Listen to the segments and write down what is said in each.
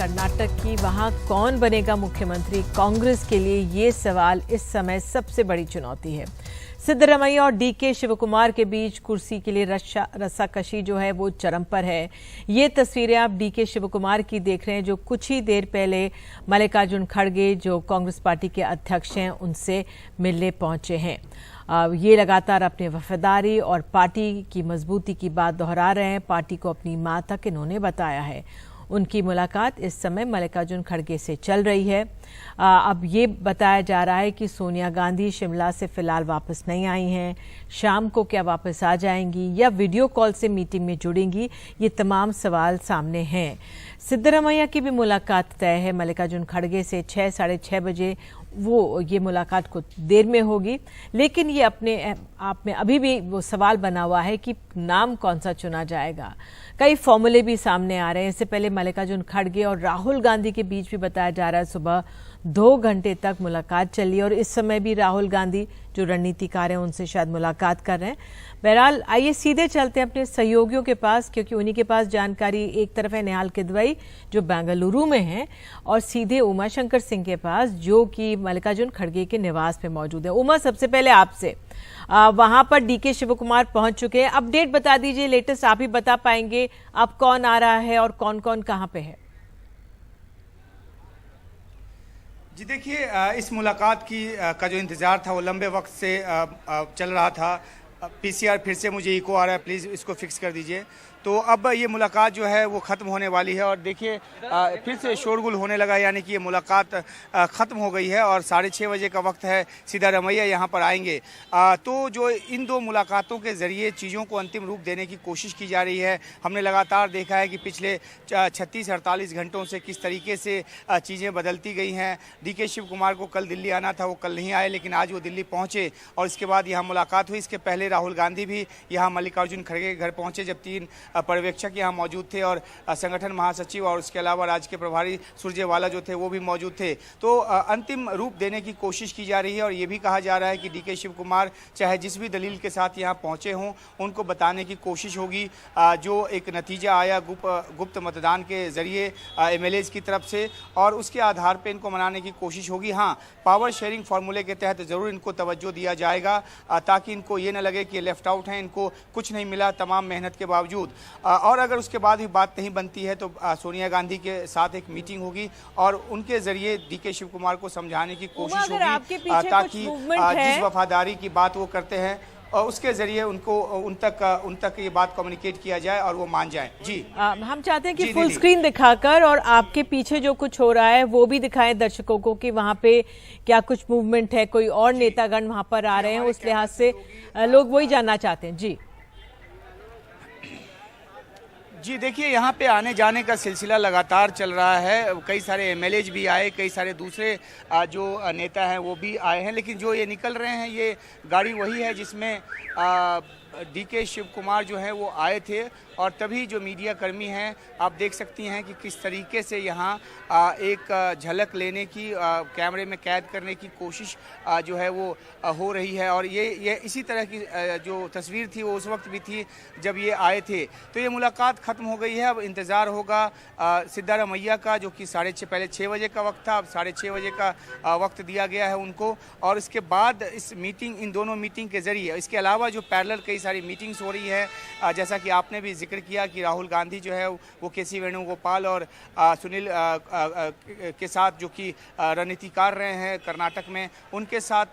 कर्नाटक की, वहां कौन बनेगा मुख्यमंत्री। कांग्रेस के लिए ये सवाल इस समय सबसे बड़ी चुनौती है। सिद्धरमैया और डीके शिवकुमार के बीच कुर्सी के लिए रस्साकशी जो है वो चरम पर है। ये तस्वीरें आप डीके शिवकुमार की देख रहे हैं, जो कुछ ही देर पहले मल्लिकार्जुन खड़गे जो कांग्रेस पार्टी के अध्यक्ष हैं उनसे मिलने पहुंचे हैं। ये लगातार अपनी वफादारी और पार्टी की मजबूती की बात दोहरा रहे हैं। पार्टी को अपनी मां तक इन्होंने बताया है। उनकी मुलाकात इस समय मल्लिकार्जुन खड़गे से चल रही है। अब ये बताया जा रहा है कि सोनिया गांधी शिमला से फिलहाल वापस नहीं आई हैं। शाम को क्या वापस आ जाएंगी या वीडियो कॉल से मीटिंग में जुड़ेंगी, ये तमाम सवाल सामने हैं। सिद्धरमैया की भी मुलाकात तय है मल्लिकार्जुन खड़गे से 6 साढ़े 6 बजे। ये मुलाकात कुछ देर में होगी, लेकिन ये अपने आप में अभी भी वो सवाल बना हुआ है कि नाम कौन सा चुना जाएगा। कई फॉर्मूले भी सामने आ रहे हैं। इससे पहले मल्लिकार्जुन खड़गे और राहुल गांधी के बीच भी बताया जा रहा है सुबह 2 घंटे तक मुलाकात चली और इस समय भी राहुल गांधी जो रणनीतिकार हैं उनसे शायद मुलाकात कर रहे हैं। बहरहाल आइए सीधे चलते हैं अपने सहयोगियों के पास, क्योंकि उन्हीं के पास जानकारी। एक तरफ है निहाल किदवई जो बेंगलुरु में हैं और सीधे उमा शंकर सिंह के पास जो कि मल्लिकार्जुन खड़गे के निवास पे मौजूद है। उमा, सबसे पहले आपसे, वहां पर डीके शिवकुमार पहुंच चुके हैं। अपडेट बता दीजिए, लेटेस्ट आप ही बता पाएंगे। अब कौन आ रहा है और कौन कौन कहां पे है? जी देखिए, इस मुलाकात का जो इंतज़ार था वो लंबे वक्त से चल रहा था। पीसीआर फिर से मुझे इको आ रहा है, प्लीज़ इसको फिक्स कर दीजिए। तो अब ये मुलाकात जो है वो ख़त्म होने वाली है और देखिए फिर से शोरगुल होने लगा, यानी कि ये मुलाकात ख़त्म हो गई है और 6:30 बजे का वक्त है। सिद्धरमैया यहाँ पर आएंगे। तो जो इन 2 मुलाकातों के ज़रिए चीज़ों को अंतिम रूप देने की कोशिश की जा रही है। हमने लगातार देखा है कि पिछले 36-48 घंटों से किस तरीके से चीज़ें बदलती गई हैं। डीके शिवकुमार को कल दिल्ली आना था, वो कल नहीं आए, लेकिन आज वो दिल्ली पहुँचे और इसके बाद यहाँ मुलाकात हुई। इसके पहले राहुल गांधी भी यहाँ मल्लिकार्जुन खड़गे के घर पहुँचे, जब 3 पर्यवेक्षक यहाँ मौजूद थे और संगठन महासचिव और उसके अलावा राज्य के प्रभारी सुरजेवाला जो थे वो भी मौजूद थे। तो अंतिम रूप देने की कोशिश की जा रही है और ये भी कहा जा रहा है कि डीके शिवकुमार चाहे जिस भी दलील के साथ यहाँ पहुँचे हों, उनको बताने की कोशिश होगी। जो एक नतीजा आया गुप्त मतदान के जरिए एमएलएज की तरफ से, और उसके आधार पर इनको मनाने की कोशिश होगी। हाँ, पावर शेयरिंग फार्मूले के तहत ज़रूर इनको तवज्जो दिया जाएगा ताकि इनको ये न लगे कि लेफ्ट आउट हैं, इनको कुछ नहीं मिला तमाम मेहनत के बावजूद। और अगर उसके बाद भी बात नहीं बनती है तो सोनिया गांधी के साथ एक मीटिंग होगी और उनके जरिए डीके शिवकुमार को समझाने की कोशिश होगी ताकि जिस वफादारी की बात वो करते हैं और उसके जरिए उन तक ये बात कम्युनिकेट किया जाए और वो मान जाए। जी हम चाहते हैं कि फुल स्क्रीन दिखाकर और आपके पीछे जो कुछ हो रहा है वो भी दिखाएं दर्शकों को कि वहां पे क्या कुछ मूवमेंट है, कोई और नेतागण वहां पर आ रहे हैं। उस लिहाज से लोग वही जानना चाहते हैं। जी देखिए, यहाँ पे आने जाने का सिलसिला लगातार चल रहा है। कई सारे एमएलएज भी आए, कई सारे दूसरे जो नेता हैं वो भी आए हैं, लेकिन जो ये निकल रहे हैं ये गाड़ी वही है जिसमें डीके शिवकुमार जो हैं वो आए थे। और तभी जो मीडिया कर्मी हैं आप देख सकती हैं कि किस तरीके से यहाँ एक झलक लेने की, कैमरे में कैद करने की कोशिश जो है वो हो रही है। और ये इसी तरह की जो तस्वीर थी वो उस वक्त भी थी जब ये आए थे। तो ये मुलाकात ख़त्म हो गई है। अब इंतज़ार होगा सिद्धरमैया का, जो कि पहले 6 बजे का वक्त था, अब 6:30 बजे का वक्त दिया गया है उनको। और इसके बाद इन दोनों मीटिंग के ज़रिए, इसके अलावा जो पैरेलल कई सारी मीटिंग्स हो रही है, जैसा कि आपने भी जिक्र किया कि राहुल गांधी जो है वो केसी वेणुगोपाल और सुनील के साथ, जो कि रणनीतिकार रहे हैं कर्नाटक में, उनके साथ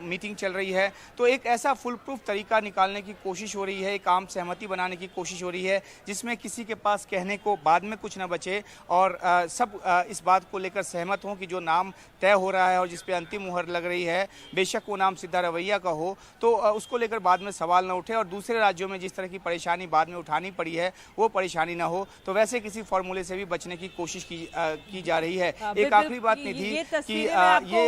मीटिंग चल रही है। तो एक ऐसा फुल प्रूफ तरीका निकालने की कोशिश हो रही है, एक आम सहमति बनाने की कोशिश हो रही है जिसमें किसी के पास कहने को बाद में कुछ न बचे और सब इस बात को लेकर सहमत हों कि जो नाम तय हो रहा है और जिस पे अंतिम मुहर लग रही है, बेशक वो नाम सिद्धरमैया का हो, तो उसको लेकर बाद में सवाल न उठे और दूसरे राज्यों में जिस तरह की परेशानी बाद में उठानी पड़ी है वो परेशानी ना हो। तो वैसे किसी फॉर्मूले से भी बचने की कोशिश की जा रही है। एक आखिरी बात निधि कि ये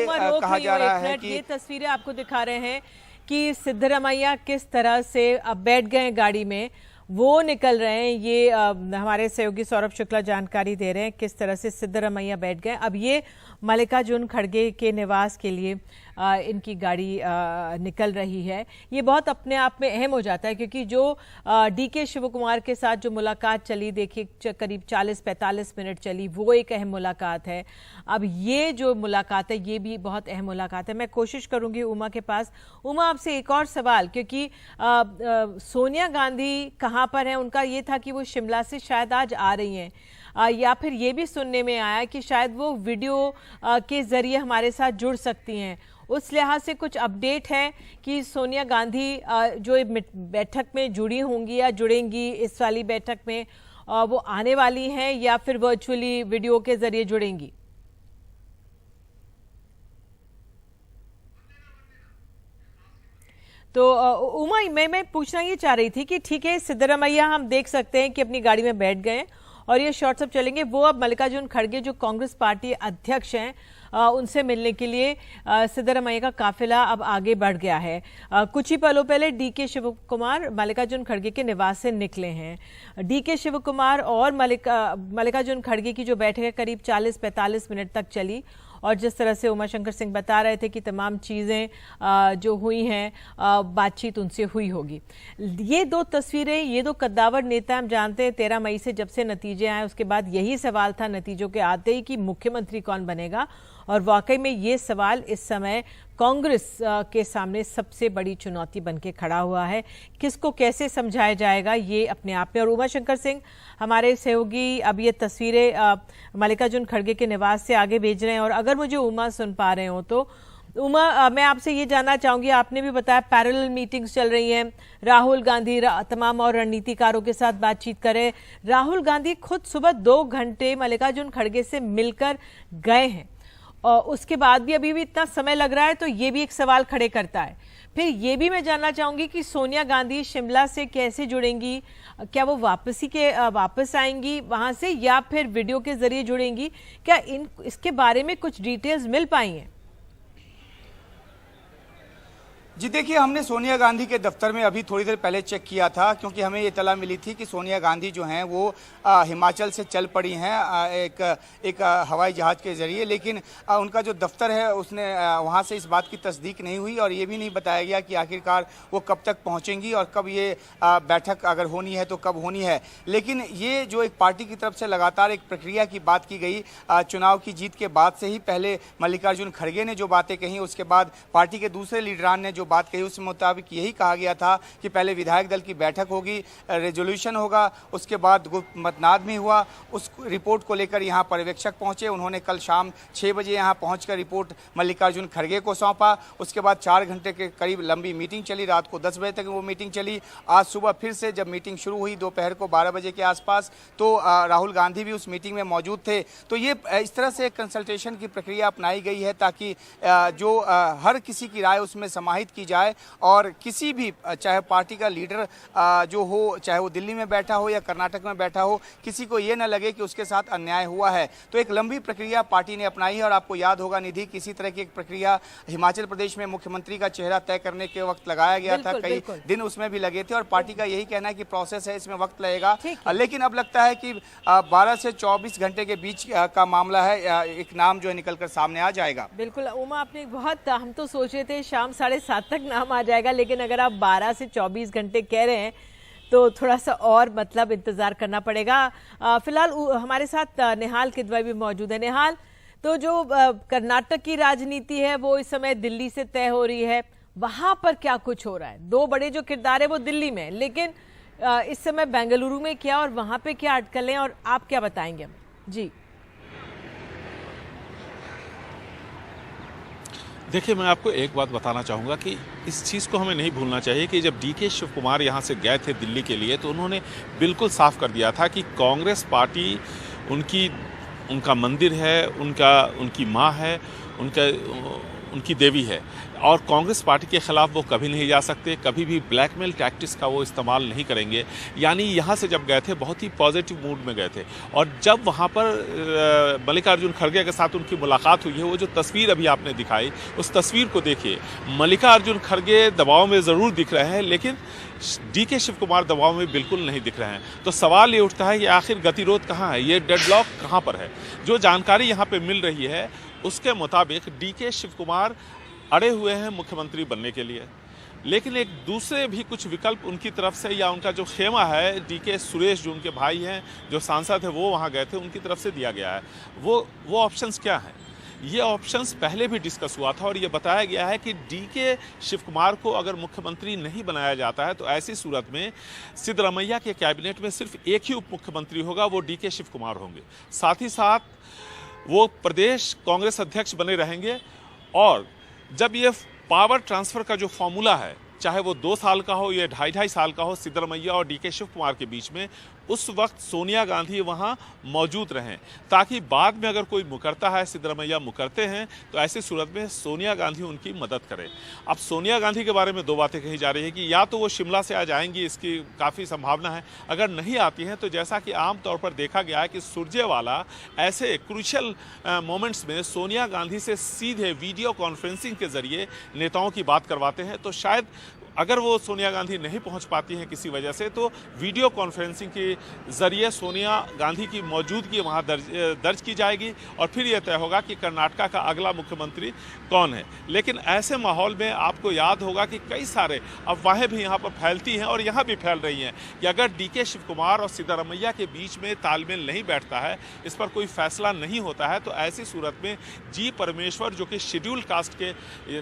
कहा जा रहा है कि ये तस्वीरें आपको दिखा रहे हैं कि सिद्धरमैया किस तरह से अब बैठ गए गाड़ी में वो निकल रहे हैं। ये हमारे सहयोगी सौरभ शुक्ला जानकारी दे रहे हैं किस तरह से सिद्धरमैया बैठ गए। अब ये मल्लिकार्जुन खड़गे के निवास के लिए इनकी गाड़ी निकल रही है। ये बहुत अपने आप में अहम हो जाता है क्योंकि जो डीके शिवकुमार के साथ जो मुलाकात चली, देखिए करीब 40-45 मिनट चली, वो एक अहम मुलाकात है। अब ये जो मुलाकात है ये भी बहुत अहम मुलाकात है। मैं कोशिश करूंगी उमा के पास। उमा, आपसे एक और सवाल, क्योंकि सोनिया गांधी कहाँ पर हैं? उनका ये था कि वो शिमला से शायद आज आ रही हैं, या फिर ये भी सुनने में आया कि शायद वो वीडियो के जरिए हमारे साथ जुड़ सकती हैं। उस लिहाज से कुछ अपडेट है कि सोनिया गांधी जो बैठक में जुड़ी होंगी या जुड़ेंगी इस वाली बैठक में, वो आने वाली हैं या फिर वर्चुअली वीडियो के जरिए जुड़ेंगी? तो उमा, मैं पूछना ये चाह रही थी कि ठीक है, सिद्धरमैया हम देख सकते हैं कि अपनी गाड़ी में बैठ गए और ये शॉर्ट्स अब चलेंगे। वो अब मल्लिकार्जुन खड़गे जो कांग्रेस पार्टी अध्यक्ष हैं उनसे मिलने के लिए सिद्धरमैया का काफिला अब आगे बढ़ गया है। कुछ ही पलों पहले डीके शिवकुमार मल्लिकार्जुन खड़गे के निवास से निकले हैं। डीके शिवकुमार और मल्लिकार्जुन खड़गे की जो बैठक है करीब 40-45 मिनट तक चली और जिस तरह से उमाशंकर सिंह बता रहे थे कि तमाम चीज़ें जो हुई हैं बातचीत उनसे हुई होगी। ये दो तस्वीरें, ये दो कद्दावर नेता, हम जानते हैं 13 मई से जब से नतीजे आए उसके बाद यही सवाल था नतीजों के आते ही कि मुख्यमंत्री कौन बनेगा, और वाकई में ये सवाल इस समय कांग्रेस के सामने सबसे बड़ी चुनौती बनके खड़ा हुआ है। किसको कैसे समझाया जाएगा ये अपने आप में। और उमाशंकर सिंह हमारे सहयोगी अब ये तस्वीरें मल्लिकार्जुन खड़गे के निवास से आगे भेज रहे हैं, और अगर मुझे उमा सुन पा रहे हो तो उमा, मैं आपसे ये जानना चाहूंगी, आपने भी बताया पैरेलल मीटिंग्स चल रही हैं, राहुल गांधी तमाम और रणनीतिकारों के साथ बातचीत करें। राहुल गांधी खुद सुबह 2 घंटे मल्लिकार्जुन खड़गे से मिलकर गए हैं और उसके बाद भी अभी भी इतना समय लग रहा है, तो ये भी एक सवाल खड़े करता है। फिर ये भी मैं जानना चाहूंगी कि सोनिया गांधी शिमला से कैसे जुड़ेंगी? क्या वो वापस आएंगी वहां से या फिर वीडियो के जरिए जुड़ेंगी? क्या इसके बारे में कुछ डिटेल्स मिल पाई हैं? जी देखिए, हमने सोनिया गांधी के दफ्तर में अभी थोड़ी देर पहले चेक किया था क्योंकि हमें ये इत्तला मिली थी कि सोनिया गांधी जो हैं वो हिमाचल से चल पड़ी हैं एक हवाई जहाज़ के ज़रिए, लेकिन उनका जो दफ्तर है उसने वहाँ से इस बात की तस्दीक नहीं हुई और ये भी नहीं बताया गया कि आखिरकार वो कब तक पहुँचेंगी और कब ये बैठक अगर होनी है तो कब होनी है। लेकिन ये जो एक पार्टी की तरफ से लगातार एक प्रक्रिया की बात की गई, चुनाव की जीत के बाद से ही पहले मल्लिकार्जुन खड़गे ने जो बातें कही, उसके बाद पार्टी के दूसरे लीडरान ने जो बात कही, उस मुताबिक यही कहा गया था कि पहले विधायक दल की बैठक होगी, रेजोल्यूशन होगा, उसके बाद मतदान भी हुआ। उस रिपोर्ट को लेकर यहाँ पर्यवेक्षक पहुंचे, उन्होंने कल शाम 6 बजे यहाँ पहुंचकर रिपोर्ट मल्लिकार्जुन खड़गे को सौंपा। उसके बाद 4 घंटे के करीब लंबी मीटिंग चली, रात को 10 बजे तक वो मीटिंग चली। आज सुबह फिर से जब मीटिंग शुरू हुई दोपहर को 12 बजे के आसपास, तो राहुल गांधी भी उस मीटिंग में मौजूद थे। तो ये इस तरह से कंसल्टेशन की प्रक्रिया अपनाई गई है ताकि जो हर किसी की राय उसमें समाहित की जाए और किसी भी, चाहे पार्टी का लीडर जो हो, चाहे वो दिल्ली में बैठा हो या कर्नाटक में बैठा हो, किसी को ये न लगे कि उसके साथ अन्याय हुआ है। तो एक लंबी प्रक्रिया पार्टी ने अपनाई है और आपको याद होगा निधि, किसी तरह की एक प्रक्रिया हिमाचल प्रदेश में मुख्यमंत्री का चेहरा तय करने के वक्त लगाया गया था, कई दिन उसमें भी लगे थे और पार्टी का यही कहना है कि प्रोसेस है, इसमें वक्त लगेगा। लेकिन अब लगता है कि 12 से 24 घंटे के बीच का मामला है, एक नाम जो है निकलकर सामने आ जाएगा। बिल्कुल उमा, आपने बहुत, हम तो सोच रहे थे शाम 7:30 तक नाम आ जाएगा, लेकिन अगर आप 12 से 24 घंटे कह रहे हैं तो थोड़ा सा और मतलब इंतजार करना पड़ेगा। फिलहाल हमारे साथ निहाल किदवई भी मौजूद है। निहाल, तो जो कर्नाटक की राजनीति है वो इस समय दिल्ली से तय हो रही है, वहां पर क्या कुछ हो रहा है? 2 बड़े जो किरदार है वो दिल्ली में, लेकिन इस समय बेंगलुरु में क्या और वहां पे क्या अटकलें, और आप क्या बताएंगे? जी देखिए, मैं आपको एक बात बताना चाहूँगा कि इस चीज़ को हमें नहीं भूलना चाहिए कि जब डीके शिवकुमार यहाँ से गए थे दिल्ली के लिए तो उन्होंने बिल्कुल साफ कर दिया था कि कांग्रेस पार्टी उनका मंदिर है, उनकी माँ है, उनकी देवी है और कांग्रेस पार्टी के खिलाफ वो कभी नहीं जा सकते, कभी भी ब्लैकमेल टैक्टिक्स का वो इस्तेमाल नहीं करेंगे। यानी यहाँ से जब गए थे बहुत ही पॉजिटिव मूड में गए थे और जब वहाँ पर मल्लिकार्जुन खड़गे के साथ उनकी मुलाकात हुई है, वो जो तस्वीर अभी आपने दिखाई उस तस्वीर को देखिए, मल्लिकार्जुन खड़गे दबाव में ज़रूर दिख रहे हैं लेकिन डीके शिव कुमार दबाव में बिल्कुल नहीं दिख रहे हैं। तो सवाल ये उठता है कि आखिर गतिरोध कहाँ है, ये डेडलॉक कहाँ पर है। जो जानकारी यहाँ पे मिल रही है उसके मुताबिक डीके शिव कुमार अड़े हुए हैं मुख्यमंत्री बनने के लिए, लेकिन एक दूसरे भी कुछ विकल्प उनकी तरफ से या उनका जो खेमा है डीके सुरेश जो उनके भाई हैं जो सांसद है वो वहाँ गए थे उनकी तरफ से दिया गया है। वो ऑप्शंस क्या हैं? ये ऑप्शंस पहले भी डिस्कस हुआ था और ये बताया गया है कि डीके शिव कुमार को अगर मुख्यमंत्री नहीं बनाया जाता है तो ऐसी सूरत में सिद्धरमैया के कैबिनेट में सिर्फ एक ही उप मुख्यमंत्री होगा, वो डीके शिव कुमार होंगे। साथ ही साथ वो प्रदेश कांग्रेस अध्यक्ष बने रहेंगे और जब ये पावर ट्रांसफ़र का जो फॉर्मूला है, चाहे वो 2 साल का हो या 2.5 साल का हो सिद्धरमैया और डीके शिव कुमार के बीच में, उस वक्त सोनिया गांधी वहां मौजूद रहें ताकि बाद में अगर कोई मुकरता है, सिद्धरमैया मुकरते हैं तो ऐसी सूरत में सोनिया गांधी उनकी मदद करें। अब सोनिया गांधी के बारे में 2 बातें कही जा रही है कि या तो वो शिमला से आ जाएंगी, इसकी काफ़ी संभावना है, अगर नहीं आती हैं तो जैसा कि आम तौर पर देखा गया है कि सुरजेवाला ऐसे क्रूशियल मोमेंट्स में सोनिया गांधी से सीधे वीडियो कॉन्फ्रेंसिंग के जरिए नेताओं की बात करवाते हैं। तो शायद अगर वो सोनिया गांधी नहीं पहुंच पाती हैं किसी वजह से तो वीडियो कॉन्फ्रेंसिंग के ज़रिए सोनिया गांधी की मौजूदगी वहां दर्ज की जाएगी और फिर यह तय होगा कि कर्नाटका का अगला मुख्यमंत्री कौन है। लेकिन ऐसे माहौल में आपको याद होगा कि कई सारे अफवाहें भी यहाँ पर फैलती हैं और यहाँ भी फैल रही हैं कि अगर डीके शिव कुमार और सिद्धरमैया के बीच में तालमेल नहीं बैठता है, इस पर कोई फैसला नहीं होता है, तो ऐसी सूरत में जी परमेश्वर जो कि शेड्यूल्ड कास्ट के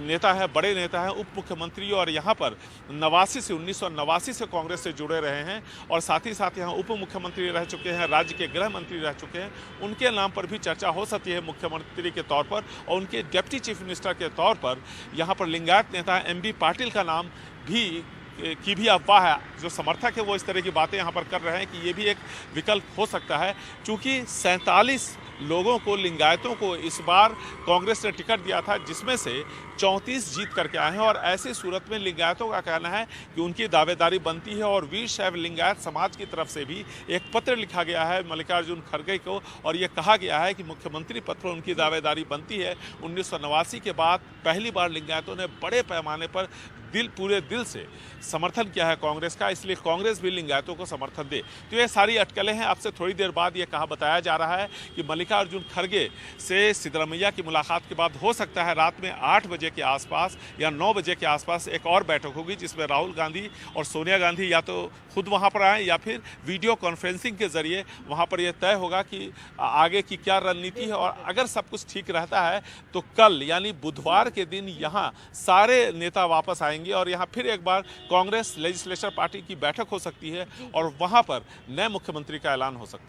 नेता है, बड़े नेता हैं, उप मुख्यमंत्री और यहाँ पर 1989 से कांग्रेस से जुड़े रहे हैं और साथ ही साथ यहाँ उप मुख्यमंत्री रह चुके हैं, राज्य के गृह मंत्री रह चुके हैं, उनके नाम पर भी चर्चा हो सकती है मुख्यमंत्री के तौर पर। और उनके डिप्टी चीफ मिनिस्टर के तौर पर यहाँ पर लिंगायत नेता एमबी पाटिल का नाम की भी अफवाह है। जो समर्थक है वो इस तरह की बातें यहाँ पर कर रहे हैं कि ये भी एक विकल्प हो सकता है, क्योंकि 47 लोगों को, लिंगायतों को इस बार कांग्रेस ने टिकट दिया था जिसमें से 34 जीत करके आए हैं और ऐसी सूरत में लिंगायतों का कहना है कि उनकी दावेदारी बनती है। और वीर शैव लिंगायत समाज की तरफ से भी एक पत्र लिखा गया है मल्लिकार्जुन खड़गे को और ये कहा गया है कि मुख्यमंत्री पद पर उनकी दावेदारी बनती है। 1989 के बाद पहली बार लिंगायतों ने बड़े पैमाने पर पूरे दिल से समर्थन किया है कांग्रेस का, इसलिए कांग्रेस भी लिंगायतों को समर्थन दे। तो ये सारी अटकलें हैं। आपसे थोड़ी देर बाद ये बताया जा रहा है कि मल्लिकार्जुन खड़गे से सिद्धरमैया की मुलाकात के बाद हो सकता है रात में 8 बजे के आसपास या 9 बजे के आसपास एक और बैठक होगी जिसमें राहुल गांधी और सोनिया गांधी या तो खुद वहां पर आएँ या फिर वीडियो कॉन्फ्रेंसिंग के जरिए वहां पर यह तय होगा कि आगे की क्या रणनीति है। और अगर सब कुछ ठीक रहता है तो कल यानी बुधवार के दिन यहाँ सारे नेता वापस आएंगे और यहाँ फिर एक बार कांग्रेस लेजिस्लेचर पार्टी की बैठक हो सकती है और वहां पर नए मुख्यमंत्री का ऐलान हो सकता है।